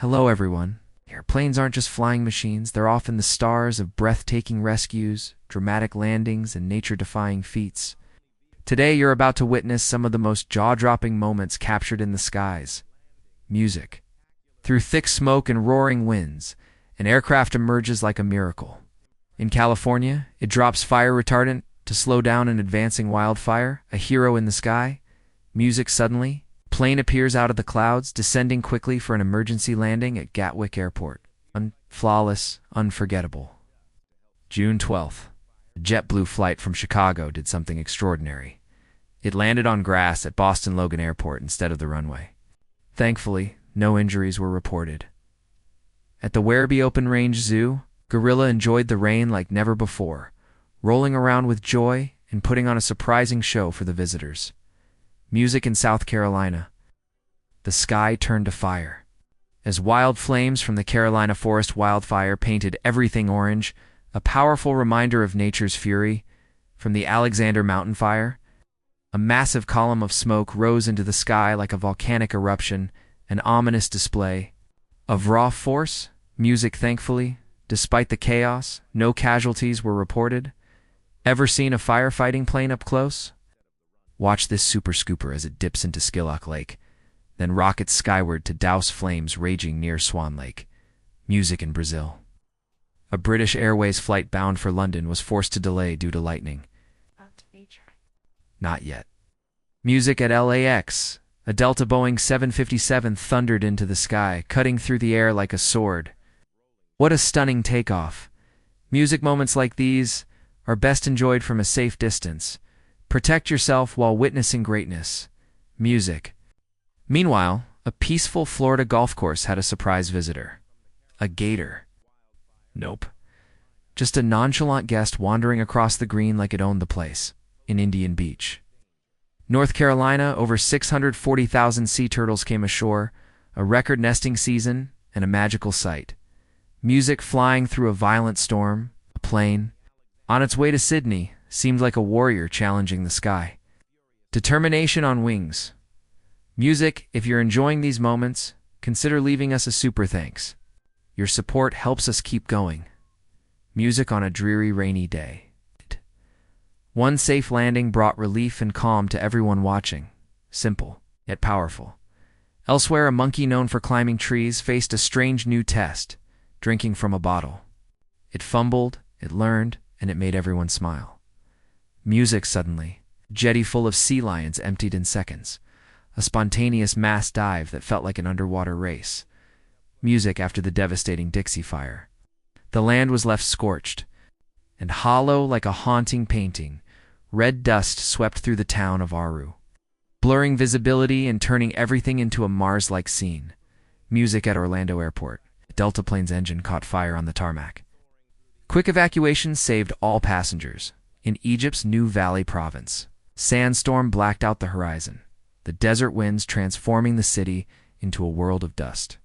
Hello, everyone. Airplanes aren't just flying machines, they're often the stars of breathtaking rescues, dramatic landings, and nature-defying feats. Today, you're about to witness some of the most jaw-dropping moments captured in the skies. Music. Through thick smoke and roaring winds, an aircraft emerges like a miracle. In California, it drops fire retardant to slow down an advancing wildfire, a hero in the sky. Music suddenly. Plane appears out of the clouds, descending quickly for an emergency landing at Gatwick Airport. Flawless, unforgettable. June 12th. A JetBlue flight from Chicago did something extraordinary. It landed on grass at Boston Logan Airport instead of the runway. Thankfully, no injuries were reported. At the Werribee Open Range Zoo, Gorilla enjoyed the rain like never before, rolling around with joy and putting on a surprising show for the visitors. Music in South Carolina. The sky turned to fire. As wild flames from the Carolina forest wildfire painted everything orange, a powerful reminder of nature's fury. From the Alexander Mountain fire, a massive column of smoke rose into the sky like a volcanic eruption, an ominous display of raw force. Music, thankfully, despite the chaos, no casualties were reported. Ever seen a firefighting plane up close? Watch this super scooper as it dips into Skillock Lake, then rockets skyward to douse flames raging near Swan Lake. Music in Brazil. A British Airways flight bound for London was forced to delay due to lightning. Not yet. Music at LAX. A Delta Boeing 757 thundered into the sky, cutting through the air like a sword. What a stunning takeoff. Music moments like these are best enjoyed from a safe distance. Protect yourself while witnessing greatness. Music. Meanwhile, a peaceful Florida golf course had a surprise visitor. A gator. Nope. Just a nonchalant guest wandering across the green like it owned the place, in Indian Beach. North Carolina, over 640,000 sea turtles came ashore, a record nesting season, and a magical sight. Music flying through a violent storm, a plane, on its way to Sydney, seemed like a warrior challenging the sky. Determination on wings. Music, if you're enjoying these moments, consider leaving us a super thanks. Your support helps us keep going. Music on a dreary, rainy day. One safe landing brought relief and calm to everyone watching. Simple, yet powerful. Elsewhere, a monkey known for climbing trees faced a strange new test, drinking from a bottle. It fumbled, it learned, and it made everyone smile. Music suddenly. A jetty full of sea lions emptied in seconds. A spontaneous mass dive that felt like an underwater race. Music after the devastating Dixie Fire. The land was left scorched and hollow like a haunting painting. Red dust swept through the town of Aru, blurring visibility and turning everything into a Mars-like scene. Music at Orlando Airport. A Delta plane's engine caught fire on the tarmac. Quick evacuation saved all passengers. In Egypt's New Valley province, sandstorm blacked out the horizon, the desert winds transforming the city into a world of dust.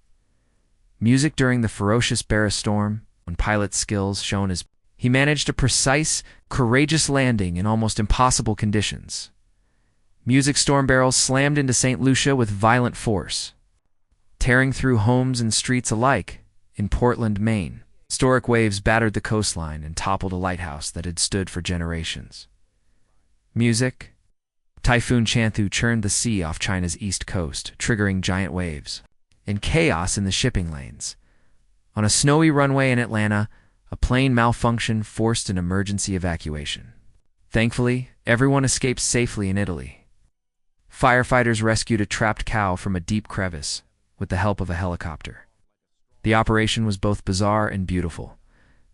Music during the ferocious Bear storm, when pilot's skills shone as he managed a precise, courageous landing in almost impossible conditions. Music storm barrels slammed into St. Lucia with violent force, tearing through homes and streets alike in Portland, Maine. Historic waves battered the coastline and toppled a lighthouse that had stood for generations. Music. Typhoon Chanthu churned the sea off China's east coast, triggering giant waves. And chaos in the shipping lanes. On a snowy runway in Atlanta, a plane malfunction forced an emergency evacuation. Thankfully, everyone escaped safely in Italy. Firefighters rescued a trapped cow from a deep crevice with the help of a helicopter. The operation was both bizarre and beautiful.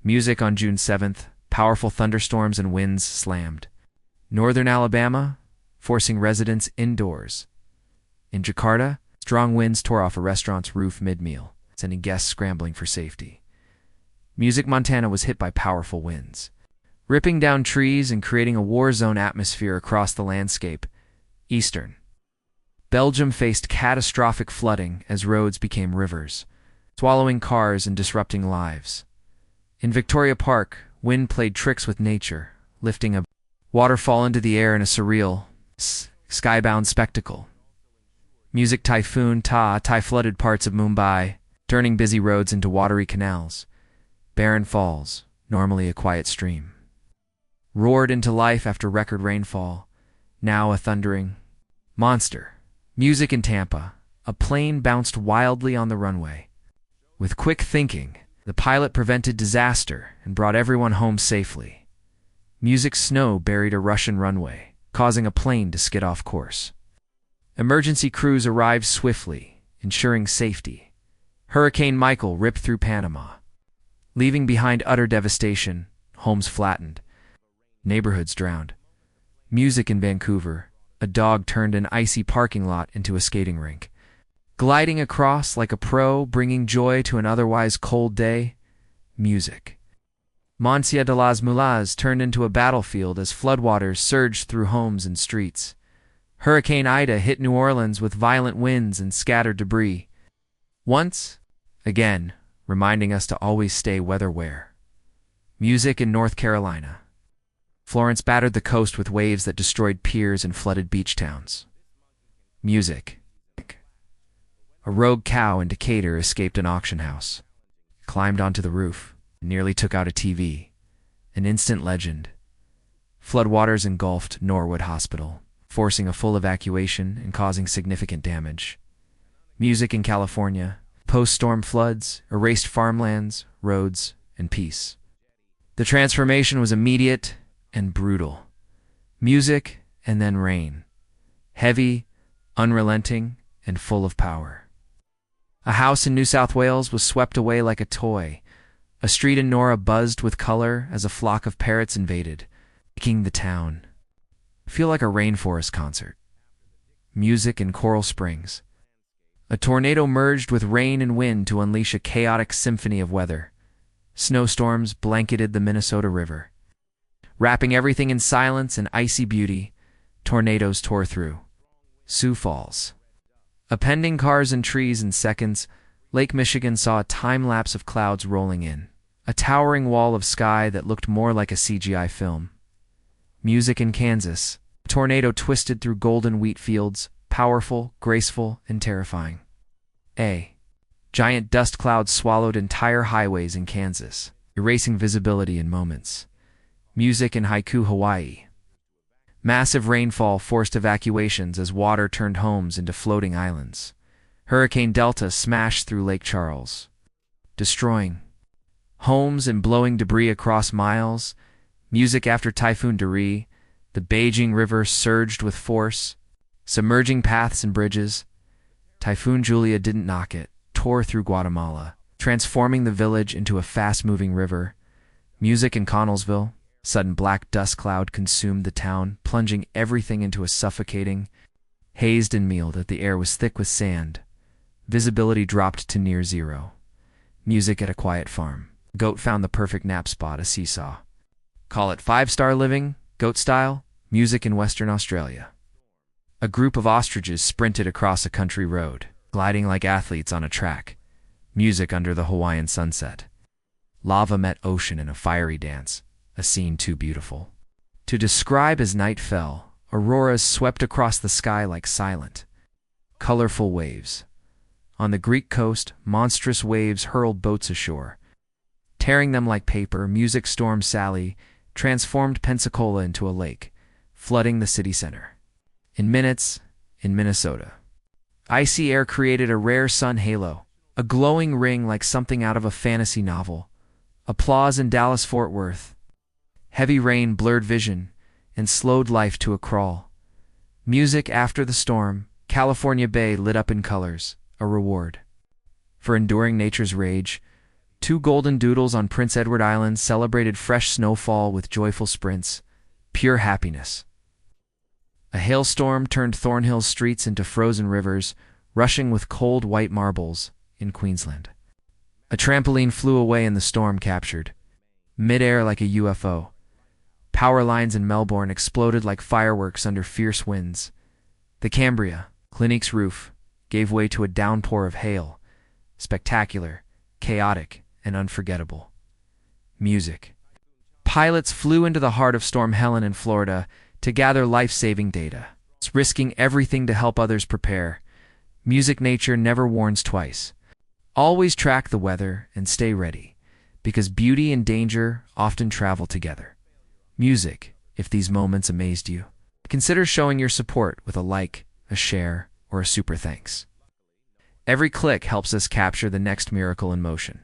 Music on June 7th, powerful thunderstorms and winds slammed northern Alabama, forcing residents indoors. In Jakarta, strong winds tore off a restaurant's roof mid-meal, sending guests scrambling for safety. Music Montana was hit by powerful winds, ripping down trees and creating a war zone atmosphere across the landscape. Eastern Belgium faced catastrophic flooding as roads became rivers, swallowing cars and disrupting lives. In Victoria Park, wind played tricks with nature, lifting a waterfall into the air in a surreal, skybound spectacle. Music Typhoon Ta flooded parts of Mumbai, turning busy roads into watery canals. Barren falls, normally a quiet stream, roared into life after record rainfall, now a thundering monster. Music in Tampa. A plane bounced wildly on the runway. With quick thinking, the pilot prevented disaster and brought everyone home safely. Music snow buried a Russian runway, causing a plane to skid off course. Emergency crews arrived swiftly, ensuring safety. Hurricane Michael ripped through Panama, leaving behind utter devastation, homes flattened, neighborhoods drowned. Music in Vancouver. A dog turned an icy parking lot into a skating rink, gliding across like a pro, bringing joy to an otherwise cold day. Music. Moncia de las Mulas turned into a battlefield as floodwaters surged through homes and streets. Hurricane Ida hit New Orleans with violent winds and scattered debris. Once again, reminding us to always stay weather-aware. Music in North Carolina. Florence battered the coast with waves that destroyed piers and flooded beach towns. Music. A rogue cow in Decatur escaped an auction house, climbed onto the roof, and nearly took out a TV. An instant legend. Floodwaters engulfed Norwood Hospital, forcing a full evacuation and causing significant damage. Music in California. Post-storm floods erased farmlands, roads, and peace. The transformation was immediate and brutal. Music and then rain. Heavy, unrelenting, and full of power. A house in New South Wales was swept away like a toy. A street in Nora buzzed with color as a flock of parrots invaded, making the town feel like a rainforest concert. Music in Coral Springs. A tornado merged with rain and wind to unleash a chaotic symphony of weather. Snowstorms blanketed the Minnesota River. Wrapping everything in silence and icy beauty, tornadoes tore through. Sioux Falls. Appending cars and trees in seconds, Lake Michigan saw a time-lapse of clouds rolling in, a towering wall of sky that looked more like a CGI film. Music in Kansas. A tornado twisted through golden wheat fields, powerful, graceful, and terrifying. Giant dust clouds swallowed entire highways in Kansas, erasing visibility in moments. Music in Haiku, Hawaii. Massive rainfall forced evacuations as water turned homes into floating islands. Hurricane Delta smashed through Lake Charles, destroying homes and blowing debris across miles. Music after Typhoon Dori. The Beijing River surged with force, submerging paths and bridges. Typhoon Julia didn't knock it, tore through Guatemala, transforming the village into a fast-moving river. Music in Connellsville. Sudden black dust cloud consumed the town, plunging everything into a suffocating, hazed and meal that the air was thick with sand. Visibility dropped to near zero. Music at a quiet farm. Goat found the perfect nap spot, a seesaw. Call it 5-star living, goat style. Music in Western Australia. A group of ostriches sprinted across a country road, gliding like athletes on a track. Music under the Hawaiian sunset. Lava met ocean in a fiery dance, a scene too beautiful to describe as night fell. Auroras swept across the sky like silent, colorful waves. On the Greek coast, monstrous waves hurled boats ashore, tearing them like paper. Music storm Sally transformed Pensacola into a lake, flooding the city center. In minutes, in Minnesota, icy air created a rare sun halo, a glowing ring like something out of a fantasy novel. Applause in Dallas-Fort Worth. Heavy rain blurred vision and slowed life to a crawl. Music after the storm. California Bay lit up in colors, a reward for enduring nature's rage. 2 golden doodles on Prince Edward Island celebrated fresh snowfall with joyful sprints, pure happiness. A hailstorm turned Thornhill's streets into frozen rivers, rushing with cold white marbles in Queensland. A trampoline flew away in the storm, captured mid-air like a UFO. Power lines in Melbourne exploded like fireworks under fierce winds. The Cambria, Clinique's roof, gave way to a downpour of hail, spectacular, chaotic, and unforgettable. Music. Pilots flew into the heart of Storm Helen in Florida to gather life-saving data, risking everything to help others prepare. Music nature never warns twice. Always track the weather and stay ready, because beauty and danger often travel together. Music, if these moments amazed you, consider showing your support with a like, a share, or a super thanks. Every click helps us capture the next miracle in motion.